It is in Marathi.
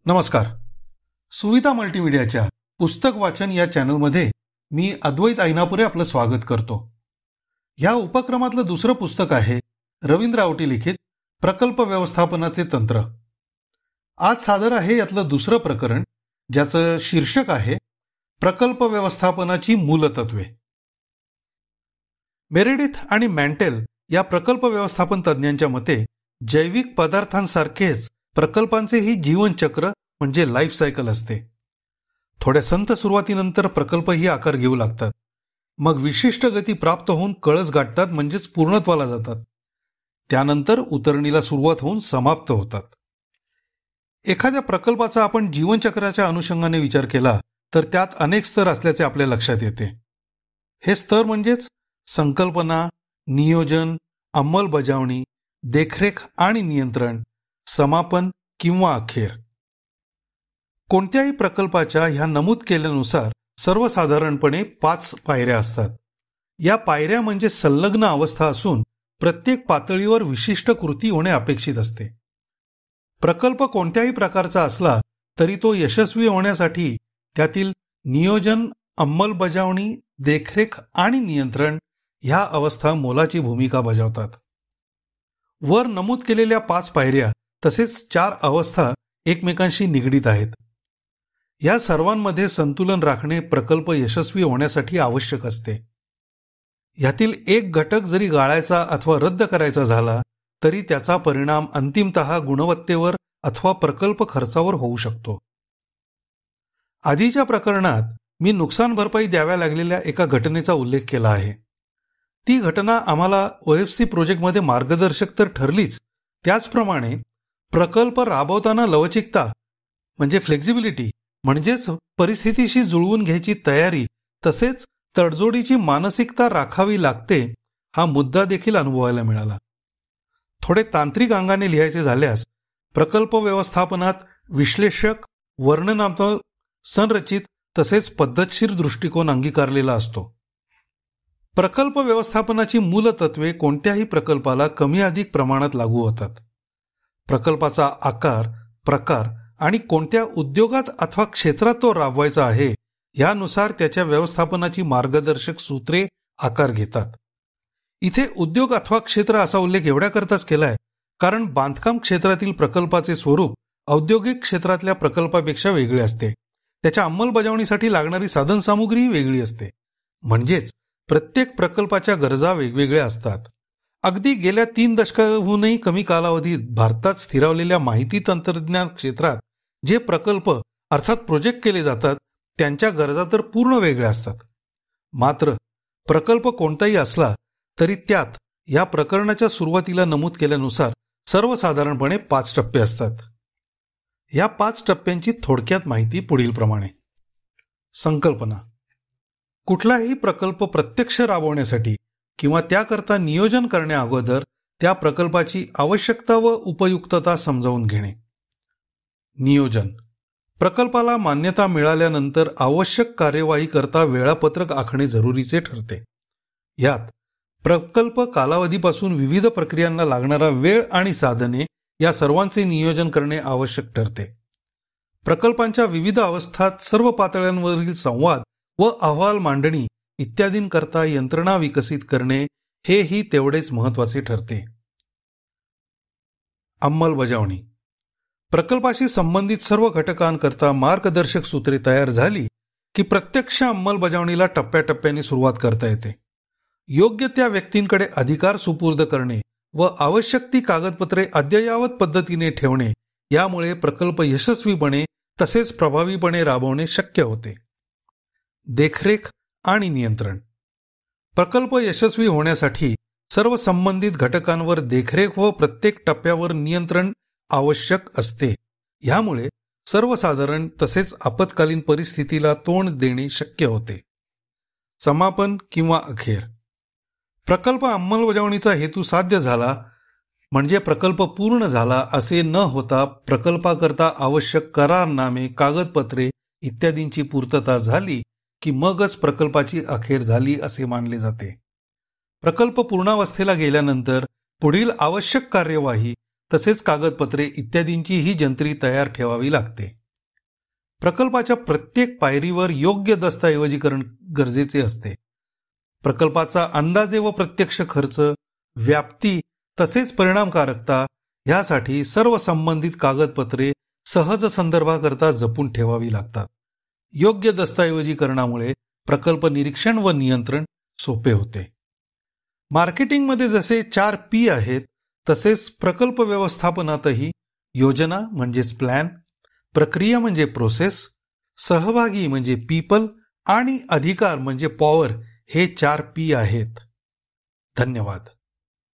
नमस्कार. सुविधा मल्टीमीडियाच्या पुस्तक वाचन या चॅनलमध्ये मी अद्वैत ऐनापुरे आपलं स्वागत करतो. ह्या उपक्रमातलं दुसरं पुस्तक आहे रवींद्र आवटी लिखित प्रकल्प व्यवस्थापनाचे तंत्र. आज सादर आहे यातलं दुसरं प्रकरण, ज्याचं शीर्षक आहे प्रकल्प व्यवस्थापनाची मूलतत्वे. मेरेडिथ आणि मॅन्टेल या प्रकल्प व्यवस्थापन तज्ज्ञांच्या मते जैविक पदार्थांसारखेच प्रकल्पांचेही जीवनचक्र म्हणजे लाईफ सायकल असते. थोड्या संथ सुरुवातीनंतर प्रकल्पही आकार घेऊ लागतात. मग विशिष्ट गती प्राप्त होऊन कळस गाठतात, म्हणजेच पूर्णत्वाला जातात. त्यानंतर उतरणीला सुरुवात होऊन समाप्त होतात. एखाद्या प्रकल्पाचा आपण जीवनचक्राच्या अनुषंगाने विचार केला तर त्यात अनेक स्तर असल्याचे आपल्या लक्षात येते. हे स्तर म्हणजेच संकल्पना, नियोजन, अंमलबजावणी, देखरेख आणि नियंत्रण, समापन किंवा अखेर. कोणत्याही प्रकल्पाच्या ह्या नमूद केल्यानुसार सर्वसाधारणपणे 5 पायऱ्या असतात. या पायऱ्या म्हणजे संलग्न अवस्था असून प्रत्येक पातळीवर विशिष्ट कृती होणे अपेक्षित असते. प्रकल्प कोणत्याही प्रकारचा असला तरी तो यशस्वी होण्यासाठी त्यातील नियोजन, अंमलबजावणी, देखरेख आणि नियंत्रण ह्या अवस्था मोलाची भूमिका बजावतात. वर नमूद केलेल्या 5 पायऱ्या तसेच 4 अवस्था एकमेकांशी निगडीत आहेत. या सर्वांमध्ये संतुलन राखणे प्रकल्प यशस्वी होण्यासाठी आवश्यक असते. यातील एक घटक जरी गाळायचा अथवा रद्द करायचा झाला तरी त्याचा परिणाम अंतिमतः गुणवत्तेवर अथवा प्रकल्प खर्चावर होऊ शकतो. आधीच्या प्रकरणात मी नुकसान भरपाई द्याव्या लागलेल्या एका घटनेचा उल्लेख केला आहे. ती घटना आम्हाला OFC प्रोजेक्टमध्ये मार्गदर्शक तर ठरलीच, त्याचप्रमाणे प्रकल्प राबवताना लवचिकता म्हणजे फ्लेक्झिबिलिटी म्हणजेच परिस्थितीशी जुळवून घ्यायची तयारी तसेच तडजोडीची मानसिकता राखावी लागते, हा मुद्दा देखील अनुभवायला मिळाला. थोडे तांत्रिक अंगाने लिहायचे झाल्यास प्रकल्प व्यवस्थापनात विश्लेषक, वर्णनात्मक, संरचित तसेच पद्धतशीर दृष्टिकोन अंगीकारलेला असतो. प्रकल्प व्यवस्थापनाची मूलतत्वे कोणत्याही प्रकल्पाला कमी अधिक प्रमाणात लागू होतात. प्रकल्पाचा आकार, प्रकार आणि कोणत्या उद्योगात अथवा क्षेत्रात तो राबवायचा आहे यानुसार त्याच्या व्यवस्थापनाची मार्गदर्शक सूत्रे आकार घेतात. इथे उद्योग अथवा क्षेत्र असा उल्लेख एवढ्याकरताच केलाय कारण बांधकाम क्षेत्रातील प्रकल्पाचे स्वरूप औद्योगिक क्षेत्रातल्या प्रकल्पापेक्षा वेगळे असते. त्याच्या अंमलबजावणीसाठी लागणारी साधनसामुग्रीही वेगळी असते. म्हणजेच प्रत्येक प्रकल्पाच्या गरजा वेगवेगळ्या असतात. अगदी गेल्या 3 दशकाहूनही कमी कालावधीत भारतात स्थिरावलेल्या माहिती तंत्रज्ञान क्षेत्रात जे प्रकल्प अर्थात प्रोजेक्ट केले जातात त्यांच्या गरजा तर पूर्ण वेगळ्या असतात. मात्र प्रकल्प कोणताही असला तरी त्यात या प्रकरणाच्या सुरुवातीला नमूद केल्यानुसार सर्वसाधारणपणे 5 टप्पे असतात. या 5 टप्प्यांची थोडक्यात माहिती पुढीलप्रमाणे. संकल्पना. कुठलाही प्रकल्प प्रत्यक्ष राबवण्यासाठी किंवा त्याकरता नियोजन करण्या अगोदर त्या प्रकल्पाची आवश्यकता व उपयुक्तता समजावून घेणे. नियोजन. प्रकल्पाला मान्यता मिळाल्यानंतर आवश्यक कार्यवाही करता वेळापत्रक आखणे जरुरीचे ठरते. यात प्रकल्प कालावधीपासून विविध प्रक्रियांना लागणारा वेळ आणि साधने या सर्वांचे नियोजन करणे आवश्यक ठरते. प्रकल्पांच्या विविध अवस्थात सर्व पातळ्यांवरील संवाद व अहवाल मांडणी इत्यादींकरता यंत्रणा विकसित करणे हेही तेवढेच महत्त्वाचे ठरते. अंमलबजावणी. प्रकल्पाशी संबंधित सर्व घटकांकरता मार्गदर्शक सूत्रे तयार झाली की प्रत्यक्ष अंमलबजावणीला टप्प्याटप्प्याने सुरुवात करता येते. योग्य त्या व्यक्तींकडे अधिकार सुपूर्द करणे व आवश्यक ती कागदपत्रे अद्ययावत पद्धतीने ठेवणे यामुळे प्रकल्प यशस्वीपणे तसेच प्रभावीपणे राबवणे शक्य होते. देखरेख आणि नियंत्रण. प्रकल्प यशस्वी होण्यासाठी सर्व संबंधित घटकांवर देखरेख व प्रत्येक टप्प्यावर नियंत्रण आवश्यक असते. ह्यामुळे सर्वसाधारण तसेच आपत्कालीन परिस्थितीला तोंड देणे शक्य होते. समापन किंवा अखेर. प्रकल्प अंमलबजावणीचा हेतू साध्य झाला म्हणजे प्रकल्प पूर्ण झाला असे न होता प्रकल्पाकरता आवश्यक करारनामे, कागदपत्रे इत्यादींची पूर्तता झाली की मगच प्रकल्पाची अखेर झाली असे मानले जाते. प्रकल्प पूर्णावस्थेला गेल्यानंतर पुढील आवश्यक कार्यवाही तसेच कागदपत्रे इत्यादींचीही जंत्री तयार ठेवावी लागते. प्रकल्पाच्या प्रत्येक पायरीवर योग्य दस्तऐवजीकरण गरजेचे असते. प्रकल्पाचा अंदाजे व प्रत्यक्ष खर्च, व्याप्ती तसेच परिणामकारकता यासाठी सर्व संबंधित कागदपत्रे सहज संदर्भाकरता जपून ठेवावी लागतात. योग्य दस्तऐवजीकरणामुळे प्रकल्प निरीक्षण व नियंत्रण सोपे होते. मार्केटिंगमध्ये जसे 4 P आहेत, तसेच प्रकल्प व्यवस्थापनातही योजना म्हणजेच प्लॅन, प्रक्रिया म्हणजे प्रोसेस, सहभागी म्हणजे पीपल आणि अधिकार म्हणजे पॉवर हे 4 P आहेत. धन्यवाद.